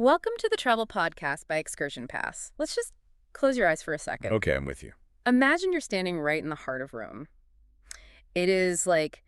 Welcome to the Travel Podcast by ExcursionPass. Let's just close your eyes for a second. Okay, I'm with you. Imagine you're standing right in the heart of Rome. It is like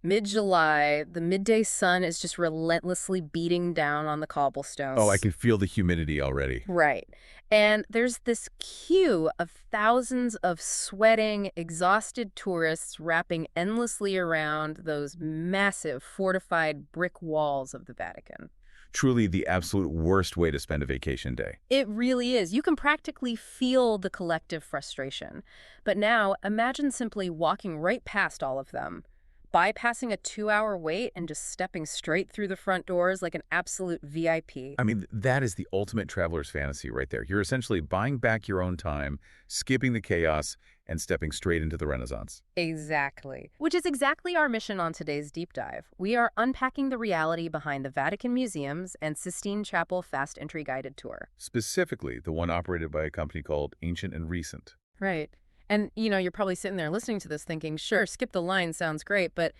mid-July. The midday sun is just relentlessly beating down on the cobblestones. Oh, I can feel the humidity already. Right. And there's this queue of thousands of sweating, exhausted tourists wrapping endlessly around those massive fortified brick walls of the Vatican. Truly the absolute worst way to spend a vacation day. It really is. You can practically feel the collective frustration. But now, imagine simply walking right past all of them, bypassing a 2-hour wait and just stepping straight through the front doors like an absolute VIP. I mean, that is the ultimate traveler's fantasy right there. You're essentially buying back your own time, skipping the chaos, and stepping straight into the Renaissance. Exactly. Which is exactly our mission on today's deep dive. We are unpacking the reality behind the Vatican Museums and Sistine Chapel Fast Entry Guided Tour. Specifically, the one operated by a company called Ancient and Recent. Right. And, you're probably sitting there listening to this thinking, sure, skip the line sounds great, but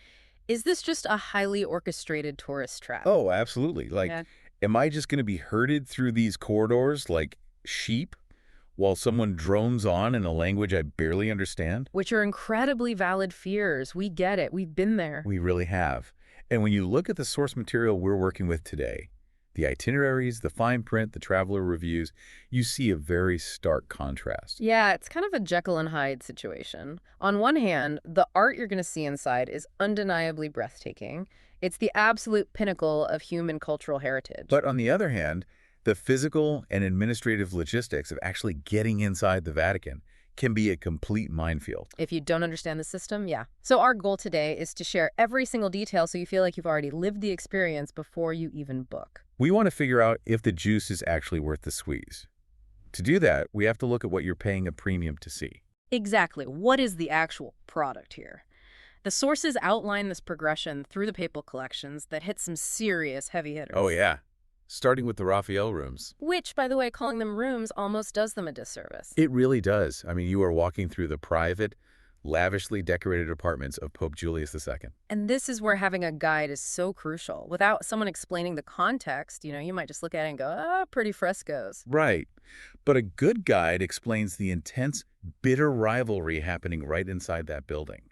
is this just a highly orchestrated tourist trap? Oh, absolutely. Yeah. Am I just going to be herded through these corridors like sheep while someone drones on in a language I barely understand? Which are incredibly valid fears. We get it. We've been there. We really have. And when you look at the source material we're working with today, the itineraries, the fine print, the traveler reviews, you see a very stark contrast. Yeah, it's kind of a Jekyll and Hyde situation. On one hand, the art you're going to see inside is undeniably breathtaking. It's the absolute pinnacle of human cultural heritage. But on the other hand, the physical and administrative logistics of actually getting inside the Vatican can be a complete minefield. If you don't understand the system, yeah. So our goal today is to share every single detail so you feel like you've already lived the experience before you even book. We want to figure out if the juice is actually worth the squeeze. To do that, we have to look at what you're paying a premium to see. Exactly. What is the actual product here? The sources outline this progression through the papal collections that hit some serious heavy hitters. Oh, yeah. Starting with the Raphael rooms. Which, by the way, calling them rooms almost does them a disservice. It really does. I mean, you are walking through the private, lavishly decorated apartments of Pope Julius II. And this is where having a guide is so crucial. Without someone explaining the context, you might just look at it and go, pretty frescoes. Right. But a good guide explains the intense, bitter rivalry happening right inside that building.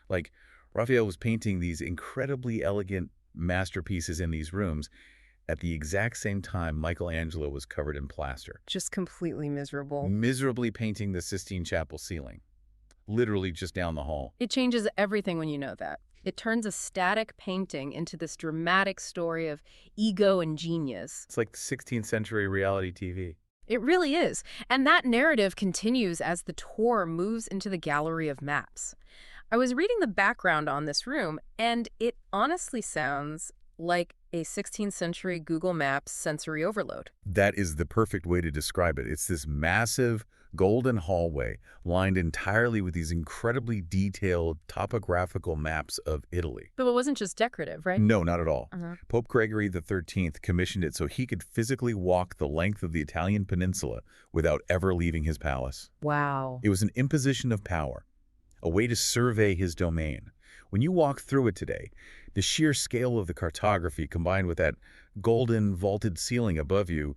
Like, Raphael was painting these incredibly elegant masterpieces in these rooms at the exact same time Michelangelo was covered in plaster. Just completely miserable. Miserably painting the Sistine Chapel ceiling. Literally just down the hall. It changes everything when you know that. It turns a static painting into this dramatic story of ego and genius. It's like 16th century reality TV. It really is. And that narrative continues as the tour moves into the gallery of maps. I was reading the background on this room, and it honestly sounds like a 16th century Google Maps sensory overload. That is the perfect way to describe it. It's this massive golden hallway lined entirely with these incredibly detailed topographical maps of Italy. But it wasn't just decorative, right? No, not at all. Uh-huh. Pope Gregory XIII commissioned it so he could physically walk the length of the Italian peninsula without ever leaving his palace. Wow. It was an imposition of power, a way to survey his domain. When you walk through it today, the sheer scale of the cartography combined with that golden vaulted ceiling above you,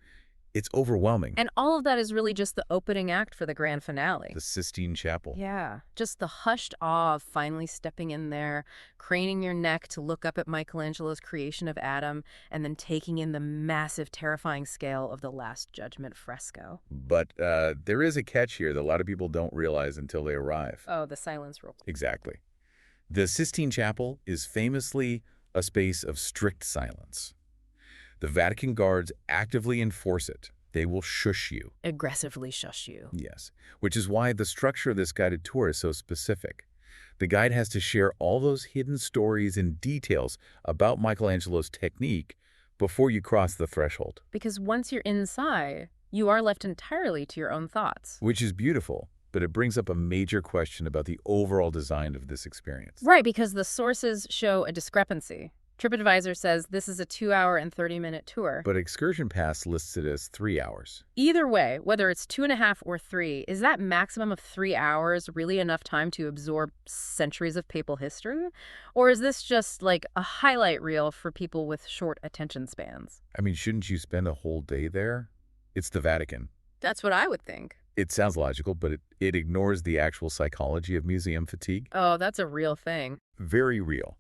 it's overwhelming. And all of that is really just the opening act for the grand finale. The Sistine Chapel. Yeah, just the hushed awe of finally stepping in there, craning your neck to look up at Michelangelo's creation of Adam, and then taking in the massive, terrifying scale of the Last Judgment fresco. But there is a catch here that a lot of people don't realize until they arrive. Oh, the silence rule. Exactly. The Sistine Chapel is famously a space of strict silence. The Vatican guards actively enforce it. They will shush you. Aggressively shush you. Yes, which is why the structure of this guided tour is so specific. The guide has to share all those hidden stories and details about Michelangelo's technique before you cross the threshold. Because once you're inside, you are left entirely to your own thoughts. Which is beautiful, but it brings up a major question about the overall design of this experience. Right, because the sources show a discrepancy. TripAdvisor says this is a 2-hour and 30-minute tour. But ExcursionPass lists it as 3 hours. Either way, whether it's 2.5 or 3, is that maximum of 3 hours really enough time to absorb centuries of papal history? Or is this just like a highlight reel for people with short attention spans? I mean, shouldn't you spend a whole day there? It's the Vatican. That's what I would think. It sounds logical, but it ignores the actual psychology of museum fatigue. Oh, that's a real thing. Very real.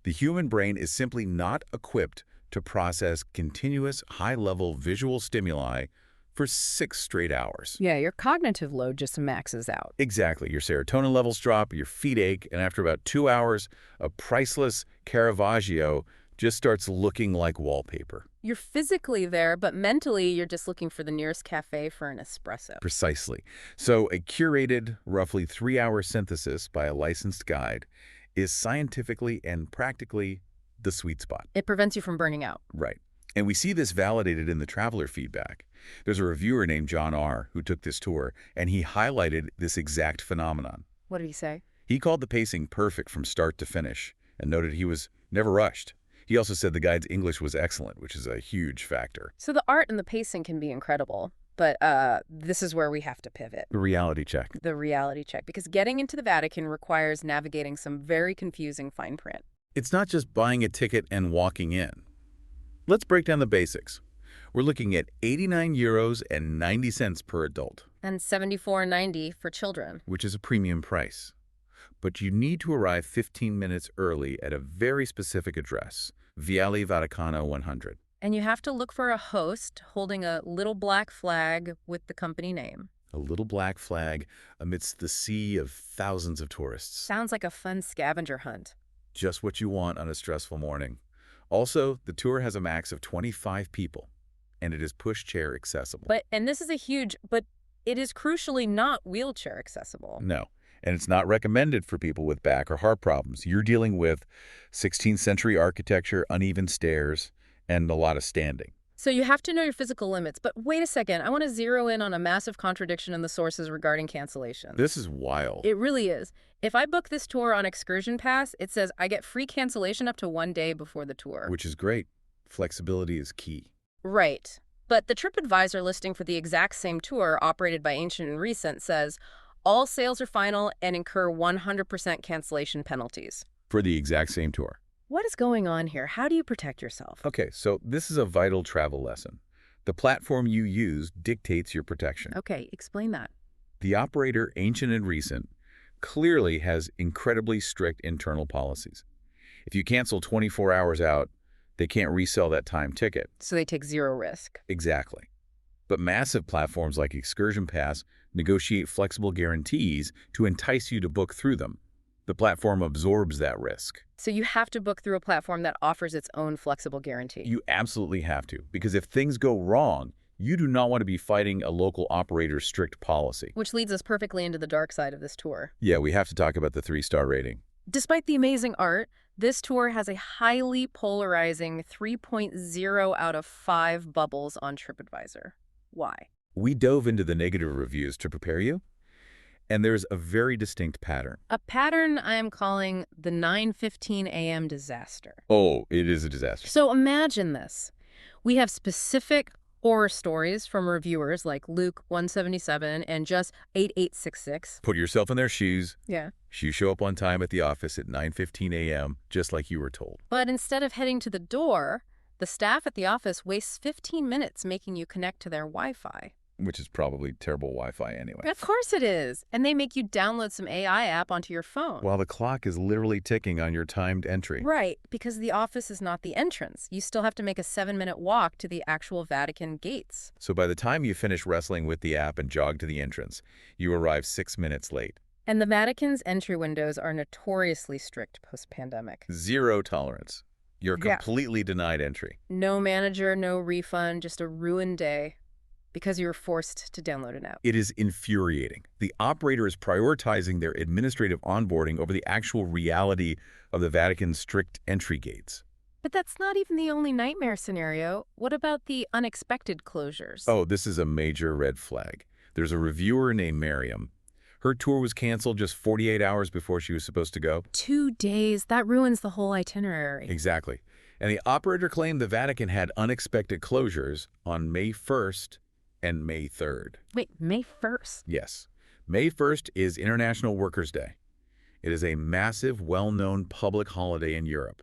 The human brain is simply not equipped to process continuous, high-level visual stimuli for 6 straight hours. Yeah, your cognitive load just maxes out. Exactly. Your serotonin levels drop, your feet ache, and after about 2 hours, a priceless Caravaggio just starts looking like wallpaper. You're physically there, but mentally you're just looking for the nearest cafe for an espresso. Precisely. So a curated, roughly 3-hour synthesis by a licensed guide is scientifically and practically the sweet spot. It prevents you from burning out. Right. And we see this validated in the traveler feedback. There's a reviewer named John R. who took this tour, and he highlighted this exact phenomenon. What did he say? He called the pacing perfect from start to finish and noted he was never rushed. He also said the guide's English was excellent, which is a huge factor. So the art and the pacing can be incredible, but this is where we have to pivot. The reality check. The reality check, because getting into the Vatican requires navigating some very confusing fine print. It's not just buying a ticket and walking in. Let's break down the basics. We're looking at 89 euros and 90 cents per adult. And 74.90 for children. Which is a premium price. But you need to arrive 15 minutes early at a very specific address, Viale Vaticano 100. And you have to look for a host holding a little black flag with the company name. A little black flag amidst the sea of thousands of tourists. Sounds like a fun scavenger hunt. Just what you want on a stressful morning. Also, the tour has a max of 25 people, and it is pushchair accessible. And this is a huge, but it is crucially not wheelchair accessible. No. And it's not recommended for people with back or heart problems. You're dealing with 16th century architecture, uneven stairs, and a lot of standing. So you have to know your physical limits. But wait a second, I want to zero in on a massive contradiction in the sources regarding cancellation. This is wild. It really is. If I book this tour on ExcursionPass, it says I get free cancellation up to 1 day before the tour. Which is great. Flexibility is key. Right. But the TripAdvisor listing for the exact same tour operated by Ancient and Recent says all sales are final and incur 100% cancellation penalties. For the exact same tour. What is going on here? How do you protect yourself? Okay, so this is a vital travel lesson. The platform you use dictates your protection. Okay, explain that. The operator, Ancient and Recent, clearly has incredibly strict internal policies. If you cancel 24 hours out, they can't resell that time ticket. So they take zero risk. Exactly. But massive platforms like ExcursionPass negotiate flexible guarantees to entice you to book through them. The platform absorbs that risk. So you have to book through a platform that offers its own flexible guarantee. You absolutely have to, because if things go wrong, you do not want to be fighting a local operator's strict policy. Which leads us perfectly into the dark side of this tour. Yeah, we have to talk about the 3-star rating. Despite the amazing art, this tour has a highly polarizing 3.0 out of 5 bubbles on TripAdvisor. Why? We dove into the negative reviews to prepare you, and there's a very distinct pattern. A pattern I am calling the 9:15 a.m. disaster. Oh, it is a disaster. So imagine this. We have specific horror stories from reviewers like Luke 177 and just 8866. Put yourself in their shoes. Yeah. You show up on time at the office at 9:15 a.m., just like you were told. But instead of heading to the door, the staff at the office wastes 15 minutes making you connect to their Wi-Fi. Which is probably terrible Wi-Fi anyway. Of course it is. And they make you download some AI app onto your phone. While the clock is literally ticking on your timed entry. Right, because the office is not the entrance. You still have to make a 7-minute walk to the actual Vatican gates. So by the time you finish wrestling with the app and jog to the entrance, you arrive 6 minutes late. And the Vatican's entry windows are notoriously strict post-pandemic. Zero tolerance. You're completely denied entry. No manager, no refund, just a ruined day. Because you were forced to download an app. It is infuriating. The operator is prioritizing their administrative onboarding over the actual reality of the Vatican's strict entry gates. But that's not even the only nightmare scenario. What about the unexpected closures? Oh, this is a major red flag. There's a reviewer named Miriam. Her tour was canceled just 48 hours before she was supposed to go. 2 days. That ruins the whole itinerary. Exactly. And the operator claimed the Vatican had unexpected closures on May 1st and May 3rd. Wait, May 1st? Yes. May 1st is International Workers' Day. It is a massive, well-known public holiday in Europe.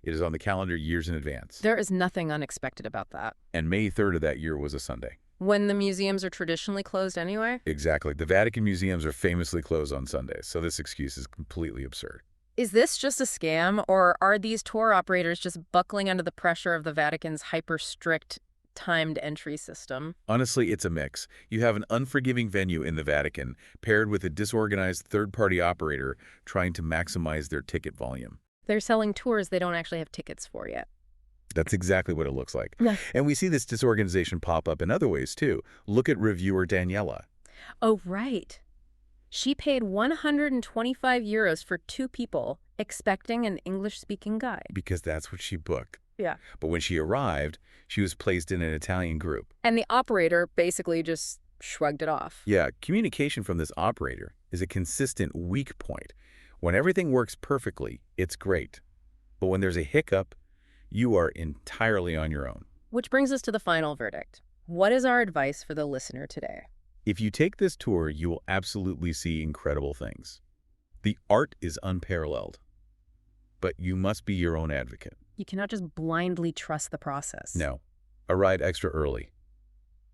It is on the calendar years in advance. There is nothing unexpected about that. And May 3rd of that year was a Sunday. When the museums are traditionally closed anyway? Exactly. The Vatican Museums are famously closed on Sundays, so this excuse is completely absurd. Is this just a scam, or are these tour operators just buckling under the pressure of the Vatican's hyper-strict timed entry system? Honestly, it's a mix. You have an unforgiving venue in the Vatican paired with a disorganized third-party operator trying to maximize their ticket volume. They're selling tours they don't actually have tickets for yet. That's exactly what it looks like. Yeah. And we see this disorganization pop up in other ways, too. Look at reviewer Daniela. Oh, right. She paid €125 for 2 people, expecting an English-speaking guide. Because that's what she booked. Yeah. But when she arrived, she was placed in an Italian group. And the operator basically just shrugged it off. Yeah, communication from this operator is a consistent weak point. When everything works perfectly, it's great. But when there's a hiccup, you are entirely on your own. Which brings us to the final verdict. What is our advice for the listener today? If you take this tour, you will absolutely see incredible things. The art is unparalleled. But you must be your own advocate. You cannot just blindly trust the process. No. Arrive extra early.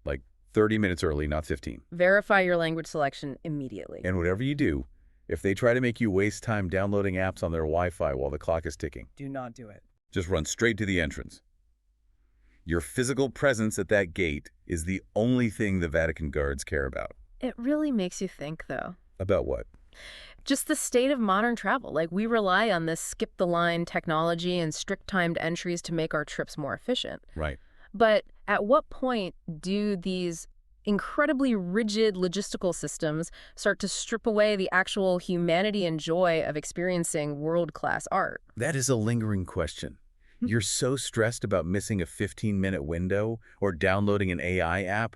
Like 30 minutes early, not 15. Verify your language selection immediately. And whatever you do, if they try to make you waste time downloading apps on their Wi-Fi while the clock is ticking, Do not do it. just run straight to the entrance. Your physical presence at that gate is the only thing the Vatican guards care about. It really makes you think, though. About what? Just the state of modern travel. Like, we rely on this skip-the-line technology and strict timed entries to make our trips more efficient. Right. But at what point do these incredibly rigid logistical systems start to strip away the actual humanity and joy of experiencing world-class art? That is a lingering question. You're so stressed about missing a 15-minute window or downloading an AI app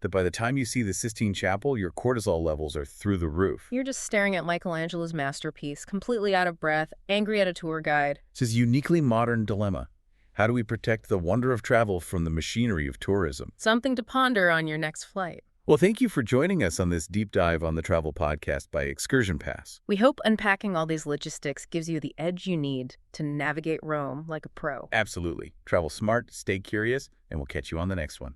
that by the time you see the Sistine Chapel, your cortisol levels are through the roof. You're just staring at Michelangelo's masterpiece, completely out of breath, angry at a tour guide. It's this uniquely modern dilemma. How do we protect the wonder of travel from the machinery of tourism? Something to ponder on your next flight. Well, thank you for joining us on this deep dive on the travel podcast by ExcursionPass. We hope unpacking all these logistics gives you the edge you need to navigate Rome like a pro. Absolutely. Travel smart, stay curious, and we'll catch you on the next one.